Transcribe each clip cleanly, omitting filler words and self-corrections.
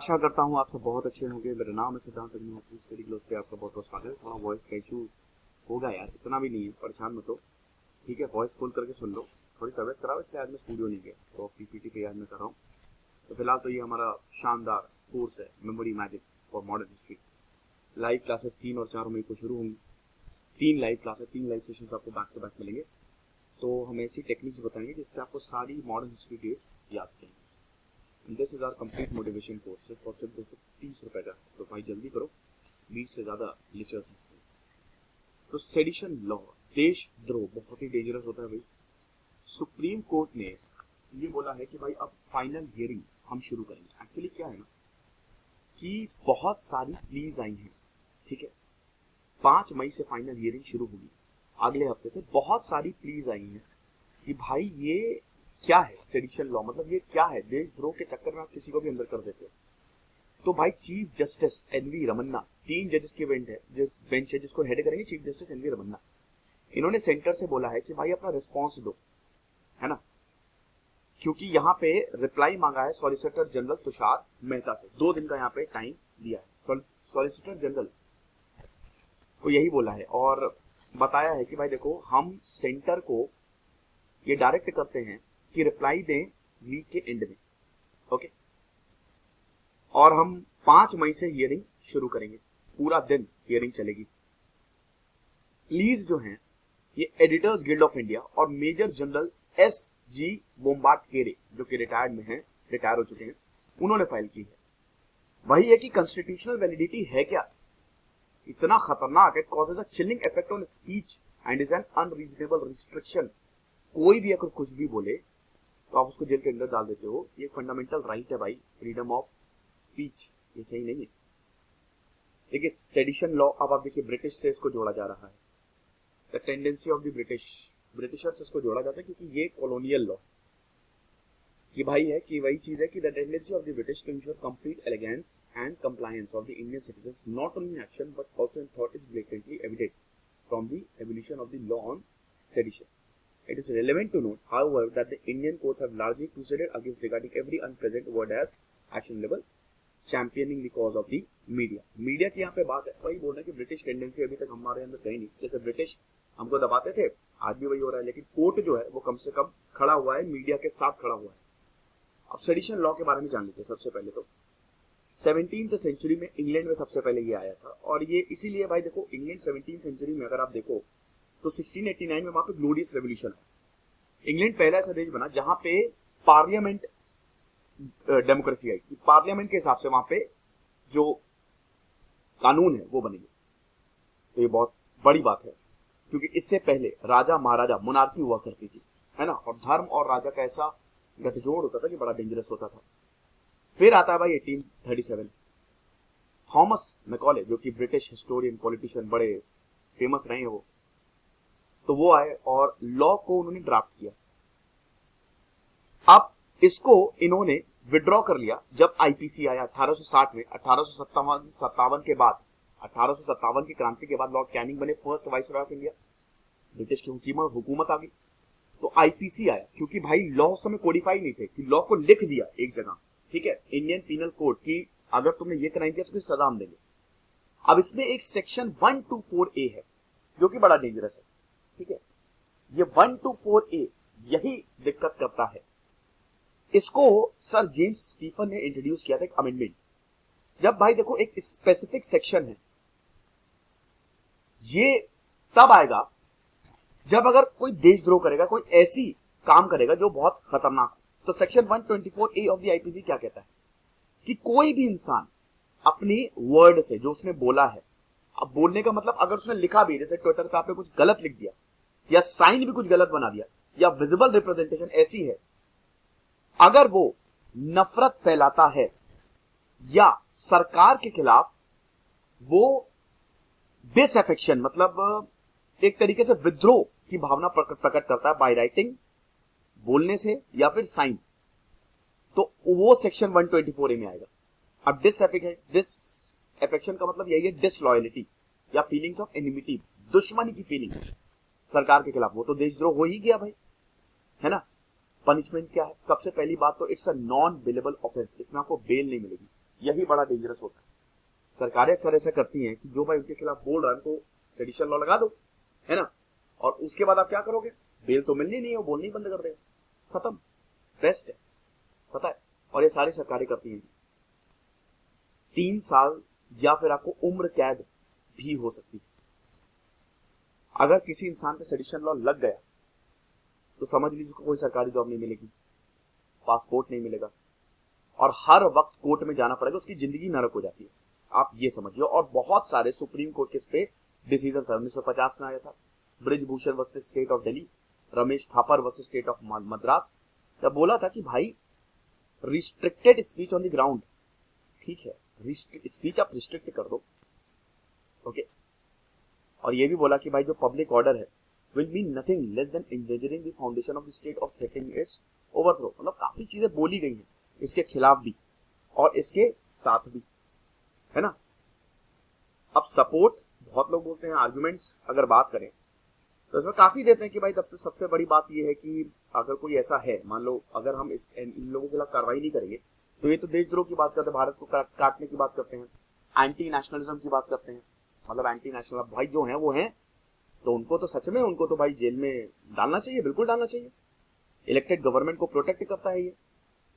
आशा करता हूँ आप सब बहुत अच्छे होंगे। मेरा नाम है सिद्धांत अग्निहोत्री। स्टडी ग्लोस पे आपका बहुत बहुत स्वागत है। थोड़ा वॉइस का इशू होगा यार, इतना भी नहीं है, परेशान मत हो, ठीक है। वॉइस खोल करके सुन लो। थोड़ी तबीयत खराब है इसलिए आज मैं स्टूडियो नहीं गया, तो पीपीटी तैयार में कर रहा हूँ। तो फिलहाल तो ये हमारा शानदार कोर्स है memory magic for modern history. Live classes 3 और 4 मई को शुरू होंगी। 3 लाइव क्लासेस, 3 लाइव सेशन आपको बैक टू बैक मिलेंगे। तो हम ऐसी टेक्निक्स बताएंगे जिससे आपको सारी मॉडर्न हिस्ट्री डेज याद रहेंगी। This is our complete motivation course. सिर्फ और सिर्फ 230 रुपए का। तो भाई जल्दी करो, 20 से ज्यादा लेक्चर्स हैं इसमें। तो सेडिशन लॉ, देशद्रोह बहुत ही डेंजरस होता है भाई। सुप्रीम कोर्ट ने ये बोला है कि भाई अब फाइनल हियरिंग हम शुरू करेंगे। एक्चुअली क्या है ना कि बहुत सारी प्लीज आई हैं, ठीक है। 5 मई से फाइनल हियरिंग शुरू होगी। अगले हफ्ते से बहुत सारी प्लीज आई हैं कि भाई ये क्या है सेडिशन लॉ, मतलब ये क्या है। देशद्रोह के चक्कर में आप किसी को भी अंदर कर देते हो। तो भाई चीफ जस्टिस एनवी रमन्ना, 3 जजेस की बेंच है जिसको हेड करेंगे चीफ जस्टिस एनवी रमन्ना। इन्होंने सेंटर से बोला है कि भाई अपना रिस्पॉन्स दो, है ना, क्योंकि यहाँ पे रिप्लाई मांगा है सॉलिसिटर जनरल तुषार मेहता से। 2 दिन का यहाँ पे टाइम दिया है। सॉलिसिटर जनरल को यही बोला है और बताया है कि भाई देखो, हम सेंटर को ये डायरेक्ट करते हैं कि रिप्लाई दें वीक के एंड में, ओके। और हम 5 मई से हियरिंग शुरू करेंगे, पूरा दिन हियरिंग चलेगी। प्लीज जो हैं ये एडिटर्स गिल्ड ऑफ इंडिया और मेजर जनरल एस जी बोम्बाट केरे, जो कि रिटायर्ड में हैं, रिटायर हो चुके हैं, उन्होंने फाइल की है। वही है कि कॉन्स्टिट्यूशनल वैलिडिटी है क्या, इतना खतरनाक, it causes a chilling effect on speech and is an unreasonable restriction. कोई भी अगर कुछ भी बोले तो आप उसको जेल के अंदर डाल देते हो। ये फंडामेंटल राइट है भाई, फ्रीडम ऑफ स्पीच। ये सही नहीं है। देखिए सेडिशन लॉ, अब आप देखिए ब्रिटिश से इसको जोड़ा जा रहा है। The tendency of the britisher से इसको जोड़ा जाता है क्योंकि ये कॉलोनियल लॉ की भाई है कि वही चीज है कि the tendency of the British to ensure complete allegiance and compliance of the Indian citizens not only in action but also in thought is blatantly evident from the evolution of the law on sedition. It is relevant to note, however, that the Indian courts have largely crusaded against regarding every unpresent word as actionable, championing the cause of the media. Media की यहाँ पे बात है, वही बोल रहे हैं कि ब्रिटिश टेंडेंसी अभी तक हमारे अंदर कहीं नहीं। जैसे ब्रिटिश हमको दबाते थे, आज भी वही हो रहा है, लेकिन कोर्ट जो है वो कम से कम खड़ा हुआ है, मीडिया के साथ खड़ा हुआ है। अब सेडिशन लॉ के बारे में जान लीजिए। सबसे पहले तो 17th सेंचुरी में इंग्लैंड में सबसे पहले ये आया था, और ये इसीलिए भाई देखो, इंग्लैंड 17th सेंचुरी में अगर आप देखो तो 1689 में वहां पे ग्लोरियस रेवोल्यूशन है। इंग्लैंड पहला ऐसा देश बना जहां पे पार्लियामेंट डेमोक्रेसी आई, कि पार्लियामेंट के हिसाब से वहां पे जो कानून है वो बनेंगे। तो ये बहुत बड़ी बात है क्योंकि इससे पहले राजा महाराजा मोनार्की हुआ करती थी, है ना, और धर्म और राजा का ऐसा गठजोड़ होता था कि बड़ा डेंजरस होता था। फिर आता है भाई 1837, थॉमस मैकॉले, जो कि ब्रिटिश हिस्टोरियन पॉलिटिशियन बड़े फेमस रहे हैं वो, तो वो आए और लॉ को उन्होंने ड्राफ्ट किया। अब इसको इन्होंने विड्रॉ कर लिया जब आईपीसी आया 1860 में। 1857 के बाद, 1857 की क्रांति के बाद लॉर्ड कैनिंग बने first viceroy of India. British की हुकूमत आ गई तो आईपीसी आया, क्योंकि भाई लॉ उस समय कोडिफाई नहीं थे, कि लॉ को लिख दिया एक जगह, ठीक है, इंडियन पीनल कोड की अगर तुमने ये क्राइम किया तो फिर सजा हम देंगे। अब इसमें एक सेक्शन 124A है जो कि बड़ा डेंजरस है, ठीक है। ये 124A यही दिक्कत करता है। इसको सर जेम्स स्टीफन ने इंट्रोड्यूस किया था, एक अमेंडमेंट। जब भाई देखो एक स्पेसिफिक सेक्शन है, ये तब आएगा जब अगर कोई देशद्रोह करेगा, कोई ऐसी काम करेगा जो बहुत खतरनाक हो। तो section 124A of the IPC क्या कहता है कि कोई भी इंसान अपने वर्ड से, जो उसने बोला है, अब बोलने का मतलब अगर उसने लिखा भी, जैसे ट्विटर पे आपने कुछ गलत लिख दिया या साइन भी कुछ गलत बना दिया, या विजिबल रिप्रेजेंटेशन ऐसी है, अगर वो नफरत फैलाता है या सरकार के खिलाफ वो डिसअफेक्शन, मतलब एक तरीके से विद्रोह की भावना प्रकट करता है बाय राइटिंग, बोलने से या फिर साइन, तो वो सेक्शन 124A में आएगा। अब डिसअफेक्शन का मतलब यही है, डिसलॉयलिटी या फीलिंग्स ऑफ एनिमिटी, दुश्मनी की फीलिंग सरकार के खिलाफ, वो तो देशद्रोह हो ही गया भाई, है ना। पनिशमेंट क्या है? सबसे पहली बात तो it's a non bailable offence, इसमें आपको बेल नहीं मिलेगी। यही बड़ा डेंजरस होता है। सरकारें अक्सर ऐसा करती हैं कि जो भाई उनके खिलाफ बोल रहा है उनको सेडिशन लॉ लगा दो, है ना, और उसके बाद आप क्या करोगे, बेल तो मिलनी नहीं है, वो बोलनी ही बंद कर देगा, खत्म, बेस्ट है, पता है। और ये सारी सरकारें करती हैं। 3 साल या फिर आपको उम्र कैद भी हो सकती है। अगर किसी इंसान पे सेडिशन लॉ लग गया तो समझ लीजिए उसको कोई सरकारी जॉब नहीं मिलेगी, पासपोर्ट नहीं मिलेगा, और हर वक्त कोर्ट में जाना पड़ेगा, उसकी जिंदगी नरक हो जाती है, आप ये समझिए। और बहुत सारे सुप्रीम कोर्ट के इस पे डिसीजन 1950 में आया था, Brijbhushan versus state of Delhi, Ramesh Thapar versus state of Madras, जब बोला था कि भाई restricted speech on the ground, ठीक है, स्पीच आप रिस्ट्रिक्ट कर दो, ओके, और ये भी बोला कि भाई जो पब्लिक ऑर्डर है will mean nothing less than endangering the foundation of the state और थ्रेटनिंग इट्स ओवरथ्रो। मतलब काफी चीजें बोली गई हैं इसके खिलाफ भी और इसके साथ भी, है ना। अब सपोर्ट बहुत लोग बोलते हैं, आर्गुमेंट्स अगर बात करें तो इसमें काफी देते हैं कि भाई तब तो सबसे बड़ी बात यह है कि अगर कोई ऐसा है, मान लो अगर हम इन लोगों के खिलाफ कार्रवाई नहीं करेंगे तो ये तो देशद्रोह की बात करते हैं, भारत को काटने की बात करते हैं, एंटी नेशनलिज्म की बात करते हैं। मतलब एंटी नेशनल भाई जो है वो है, तो उनको तो सच में उनको तो भाई जेल में डालना चाहिए, बिल्कुल डालना चाहिए। इलेक्टेड गवर्नमेंट को प्रोटेक्ट करता है ये,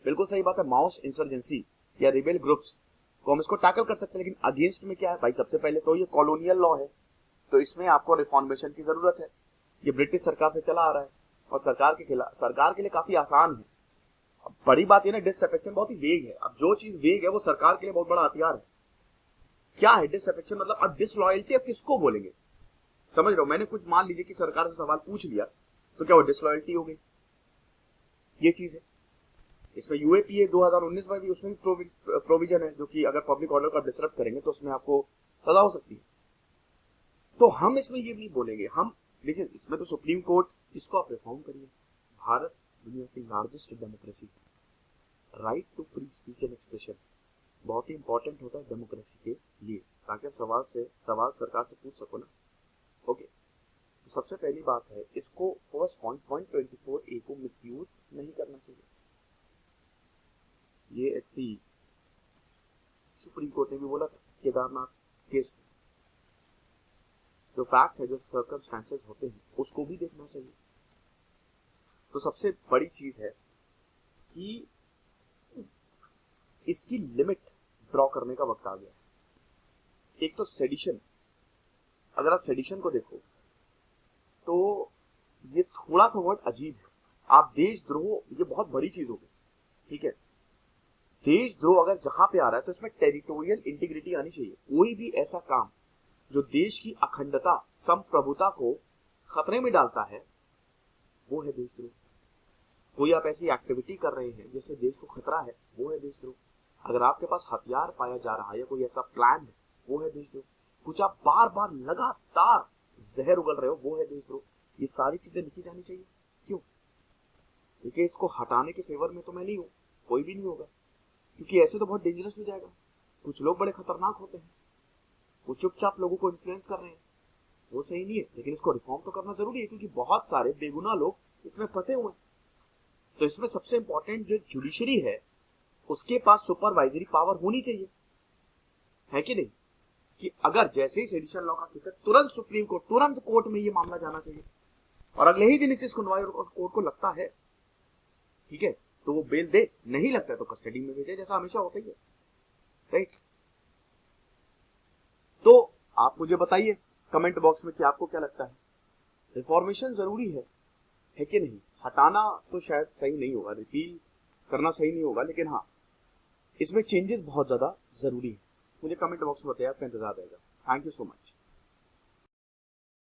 बिल्कुल सही बात है। माओस इंसर्जेंसी या रिबेल ग्रुप्स को हम इसको टैकल कर सकते हैं, लेकिन अगेंस्ट में क्या है भाई, सबसे पहले तो ये कॉलोनियल लॉ है, तो इसमें आपको रिफॉर्मेशन की जरूरत है। ये ब्रिटिश सरकार से चला आ रहा है और सरकार के लिए काफी आसान है। अब बड़ी बात ये ना, डिसअफेक्शन बहुत ही वेग है। अब जो चीज वेग है वो सरकार के लिए बहुत बड़ा हथियार है। क्या है डिसअफेक्शन, मतलब अब डिसलॉयल्टी अब किसको बोलेंगे, समझ रहे हो। मैंने कुछ मान लीजिए कि सरकार से सवाल पूछ लिया तो क्या वो डिसलॉयल्टी हो गई, ये चीज है। इसमें यूएपीए 2019 में भी उसमें भी प्रोविजन है जो कि अगर पब्लिक ऑर्डर का डिसरप्ट करेंगे तो उसमें आपको सजा हो सकती है। तो हम इसमें ये नहीं बोलेंगे हम, लेकिन इसमें तो सुप्रीम कोर्ट, इसको आप रिफॉर्म करिए। भारत दुनिया की largest democracy, right to free speech and expression बहुत ही इंपॉर्टेंट होता है डेमोक्रेसी के लिए, ताकि सवाल सरकार से पूछ सको ना, ओके। तो सबसे पहली बात है, इसको फर्स्ट पॉइंट 24A को मिसयूज नहीं करना चाहिए। ये एससी सुप्रीम कोर्ट ने भी बोला था केदारनाथ केस में, जो फैक्ट्स है, जो सर्कमस्टेंसेस होते हैं, उसको भी देखना चाहिए। तो सबसे बड़ी चीज है कि इसकी लिमिट ड्रॉ करने का वक्त आ गया है। एक तो सेडिशन, अगर आप सेडिशन को देखो तो ये थोड़ा सा वर्ड अजीब है। आप देशद्रोह, ये बहुत बड़ी चीज होगी, ठीक है। देशद्रोह अगर जहां पे आ रहा है तो इसमें टेरिटोरियल इंटीग्रिटी आनी चाहिए। कोई भी ऐसा काम जो देश की अखंडता, संप्रभुता को खतरे में डालता है, वो है देशद्रोह। कोई आप ऐसी एक्टिविटी कर रहे हैं जिससे देश को खतरा है, वो है देशद्रोह। अगर आपके पास हथियार पाया जा रहा है या कोई ऐसा प्लान है, वो है देशद्रोह। कुछ आप बार बार लगातार जहर उगल रहे हो, वो है देशद्रोह। ये सारी चीजें लिखी जानी चाहिए। क्यों? क्योंकि इसको हटाने के फेवर में तो मैं नहीं हूं, कोई भी नहीं होगा, क्योंकि ऐसे तो बहुत डेंजरस हो जाएगा। कुछ लोग बड़े खतरनाक होते हैं, वो चुपचाप लोगों को इन्फ्लुएंस कर रहे हैं, वो सही नहीं है। लेकिन इसको रिफॉर्म तो करना जरूरी है, क्योंकि बहुत सारे बेगुनाह लोग इसमें फंसे हुए हैं। तो इसमें सबसे इंपॉर्टेंट जो जुडिशरी है, उसके पास सुपरवाइजरी पावर होनी चाहिए, है कि नहीं, कि अगर जैसे ही सेडिशन लॉ का केस है, तुरंत सुप्रीम कोर्ट, तुरंत कोर्ट में ये मामला जाना चाहिए, और अगले ही दिन जस्टिस कुंदवाई कोर्ट को लगता है, ठीक है, तो वो बेल दे, नहीं लगता है तो कस्टडी में भेजे, जैसा हमेशा होता ही है, राइट। तो आप मुझे बताइए कमेंट बॉक्स में कि आपको क्या लगता है, रिफॉर्मेशन जरूरी है कि नहीं। हटाना तो शायद सही नहीं होगा, रिपील करना सही नहीं होगा, लेकिन हाँ, इसमें चेंजेस बहुत ज्यादा जरूरी है। मुझे कमेंट बॉक्स में बताइए, आपका इंतजार रहेगा। Thank you so much.